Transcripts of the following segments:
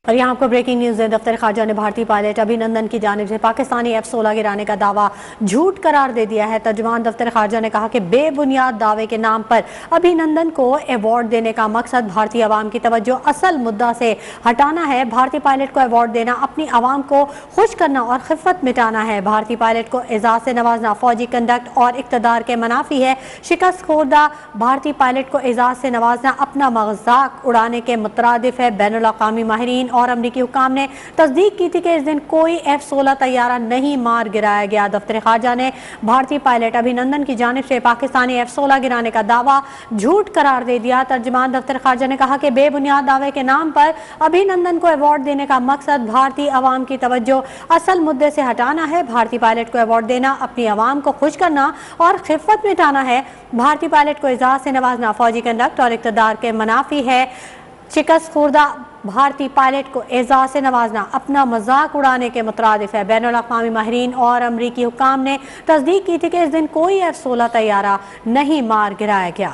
اور یہاں کو بریکنگ نیوز ہے۔ دفتر خارجہ نے بھارتی پائلٹ ابھینندن کی جانب سے پاکستانی F-16 گرانے کا دعویٰ جھوٹ قرار دے دیا ہے۔ ترجمان دفتر خارجہ نے کہا کہ بے بنیاد دعوے کے نام پر ابھینندن کو ایوارڈ دینے کا مقصد بھارتی عوام کی توجہ اصل مدعا سے ہٹانا ہے۔ بھارتی پائلٹ کو ایوارڈ دینا اپنی عوام کو خوش کرنا اور خفت مٹانا ہے۔ بھارتی پائلٹ کو اعزاز سے نوازنا فوجی کنڈکٹ اور اقتدار کے منافی ہے۔ شکست خوردہ بھارتی پائلٹ کو اعزاز سے نوازنا اپنا مذاق اڑانے کے مترادف ہے۔ بین الاقوامی ماہرین اور امریکی حکام نے تصدیق کی تھی کہ اس دن کوئی F-16 طیارہ نہیں مار گرایا گیا۔ دفتر خارجہ نے بھارتی پائلٹ ابھینندن کی جانب سے پاکستانی F-16 گرانے کا دعویٰ جھوٹ قرار دے دیا۔ ترجمان دفتر خارجہ نے کہا کہ بے بنیاد دعوے کے نام پر ابھینندن کو ایوارڈ دینے کا مقصد بھارتی عوام کی توجہ اصل مدعے سے ہٹانا ہے۔ بھارتی پائلٹ کو ایوارڈ دینا اپنی عوام کو خوش کرنا اور خفت مٹانا ہے۔ بھارتی پائلٹ کو اعزاز سے نوازنا فوجی کنڈکٹ اور اقتدار کے منافی ہے۔ شکست خوردہ بھارتی پائلٹ کو اعزاز سے نوازنا اپنا مذاق اڑانے کے مترادف ہے۔ بین الاقوامی ماہرین اور امریکی حکام نے تصدیق کی تھی کہ اس دن کوئی F-16 طیارہ نہیں مار گرایا گیا۔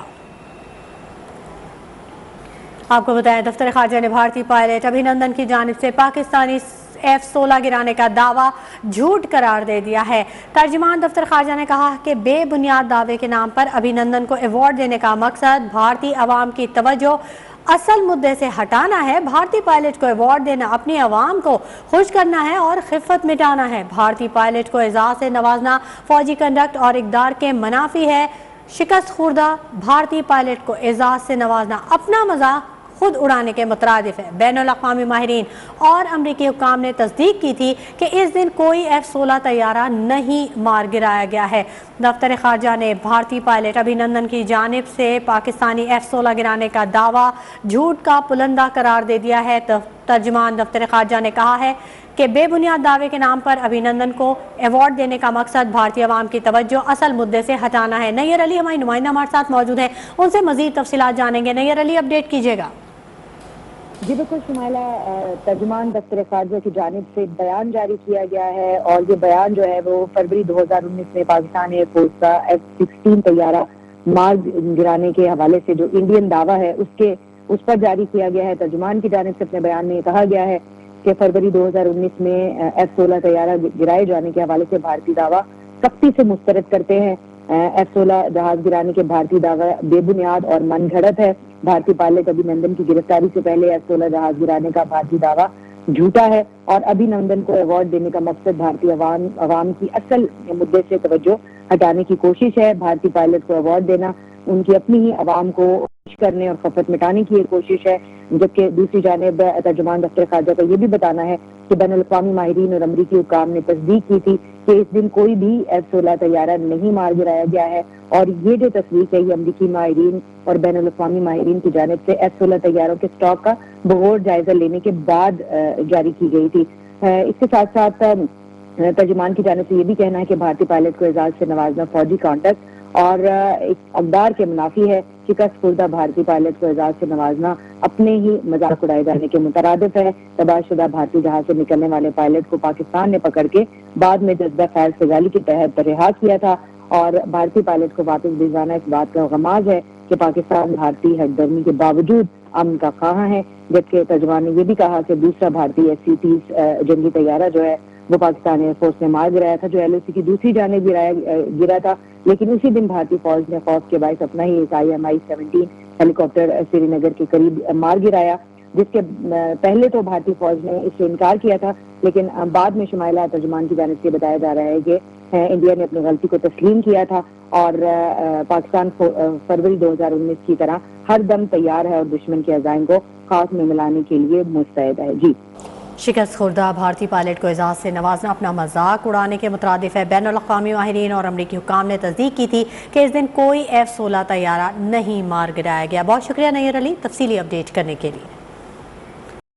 آپ کو بتائیں دفتر خارجہ نے بھارتی پائلٹ ابھینندن کی جانب سے پاکستانی F-16 گرانے کا دعویٰ جھوٹ قرار دے دیا ہے۔ ترجمان دفتر خارجہ نے کہا کہ بے بنیاد دعوے کے نام پر ابھینندن کو ایوارڈ دینے کا مقصد بھارتی عوام کی توجہ اصل مدعے سے ہٹانا ہے۔ بھارتی پائلٹ کو ایوارڈ دینا اپنی عوام کو خوش کرنا ہے اور خفت مٹانا ہے۔ بھارتی پائلٹ کو اعزاز سے نوازنا فوجی کنڈکٹ اور اقتدار کے منافی ہے۔ شکست خوردہ بھارتی پائلٹ کو اعزاز سے نوازنا اپنا مذاق خود اڑانے کے مترادف ہے۔ بین الاقوامی ماہرین اور امریکی حکام نے تصدیق کی تھی کہ اس دن کوئی F-16 طیارہ نہیں مار گرایا گیا ہے۔ دفتر خارجہ نے بھارتی پائلٹ ابھینندن کی جانب سے پاکستانی F-16 گرانے کا دعویٰ جھوٹ کا پلندہ قرار دے دیا ہے۔ ترجمان دفتر خارجہ نے کہا ہے کہ بے بنیاد دعوے کے نام پر ابھینندن کو ایوارڈ دینے کا مقصد بھارتی عوام کی توجہ اصل مدعے سے ہٹانا ہے۔ نیئر علی ہماری نمائندہ ہمارے ساتھ موجود ہیں، ان سے مزید تفصیلات جانیں گے۔ نیئر علی، اپڈیٹ کیجیے گا۔ جی بالکل شمائلہ، ترجمان دفتر خارجہ کی جانب سے بیان جاری کیا گیا ہے اور یہ بیان جو ہے وہ فروری 2019 میں پاکستان ایئر فورس کا F-16 طیارہ مار گرانے کے حوالے سے جو انڈین دعویٰ ہے اس پر جاری کیا گیا ہے۔ ترجمان کی جانب سے اپنے بیان میں کہا گیا ہے کہ فروری 2019 میں F-16 طیارہ گرائے جانے کے حوالے سے بھارتی دعویٰ سختی سے مسترد کرتے ہیں۔ F-16 جہاز گرانے کے بھارتی دعویٰ بے بنیاد اور من گھڑت ہے۔ بھارتی پائلٹ ابھینندن کی گرفتاری سے پہلے F-16 جہاز گرانے کا بھارتی دعویٰ جھوٹا ہے اور ابھینندن کو ایوارڈ دینے کا مقصد بھارتی عوام کی اصل مدعے سے توجہ ہٹانے کی کوشش ہے۔ بھارتی پائلٹ کو ایوارڈ دینا ان کی اپنی ہی عوام کو خوش کرنے اور خفت مٹانے کی ایک کوشش ہے، جبکہ دوسری جانب ترجمان دفتر خارجہ کا یہ بھی بتانا ہے کہ بین الاقوامی ماہرین اور امریکی حکام نے تصدیق کی تھی کہ اس دن کوئی بھی F-16 طیارہ نہیں مار گرایا گیا ہے، اور یہ جو تصدیق ہے یہ امریکی ماہرین اور بین الاقوامی ماہرین کی جانب سے F-16 طیاروں کے اسٹاک کا بغور جائزہ لینے کے بعد جاری کی گئی تھی۔ اس کے ساتھ ساتھ ترجمان کی جانب سے یہ بھی کہنا ہے کہ بھارتی پائلٹ کو اعزاز سے نوازنا فوجی کانٹیکٹ اور اقدار کے منافی ہے۔ شکست خوردہ بھارتی پائلٹ کو اعزاز سے نوازنا اپنے ہی مذاق اڑائے جانے کے مترادف ہے۔ تباہ شدہ بھارتی جہاز سے نکلنے والے پائلٹ کو پاکستان نے پکڑ کے بعد میں جذبہ خیر سگالی کے تحت رہا کیا تھا، اور بھارتی پائلٹ کو واپس بھیجوانا اس بات کا غماز ہے کہ پاکستان بھارتی ہٹ درمی کے باوجود امن کا خواہاں ہے۔ جبکہ ترجمان نے یہ بھی کہا کہ دوسرا بھارتی SC-30 جنگی طیارہ جو ہے وہ پاکستان ایئر فورس نے مار گرایا تھا، جو LOC کی دوسری جانب گرا تھا، لیکن اسی دن بھارتی فوج نے خوف کے باعث اپنا ہی IMI-17 ہیلی کاپٹر سری نگر کے قریب مار گرایا، جس کے پہلے تو بھارتی فوج نے اس سے انکار کیا تھا، لیکن بعد میں شمائلہ ترجمان کی جانب سے بتایا جا رہا ہے کہ انڈیا نے اپنی غلطی کو تسلیم کیا تھا اور پاکستان فروری 2019 کی طرح ہر دم تیار ہے اور دشمن کے عزائم کو خاک میں ملانے کے لیے مستعد ہے۔ جی، شکست خوردہ بھارتی پائلٹ کو اعزاز سے نوازنا اپنا مذاق اڑانے کے مترادف ہے۔ بین الاقوامی ماہرین اور امریکی حکام نے تصدیق کی تھی کہ اس دن کوئی F-16 طیارہ نہیں مار گرایا گیا۔ بہت شکریہ نیئر علی تفصیلی اپڈیٹ کرنے کے لیے۔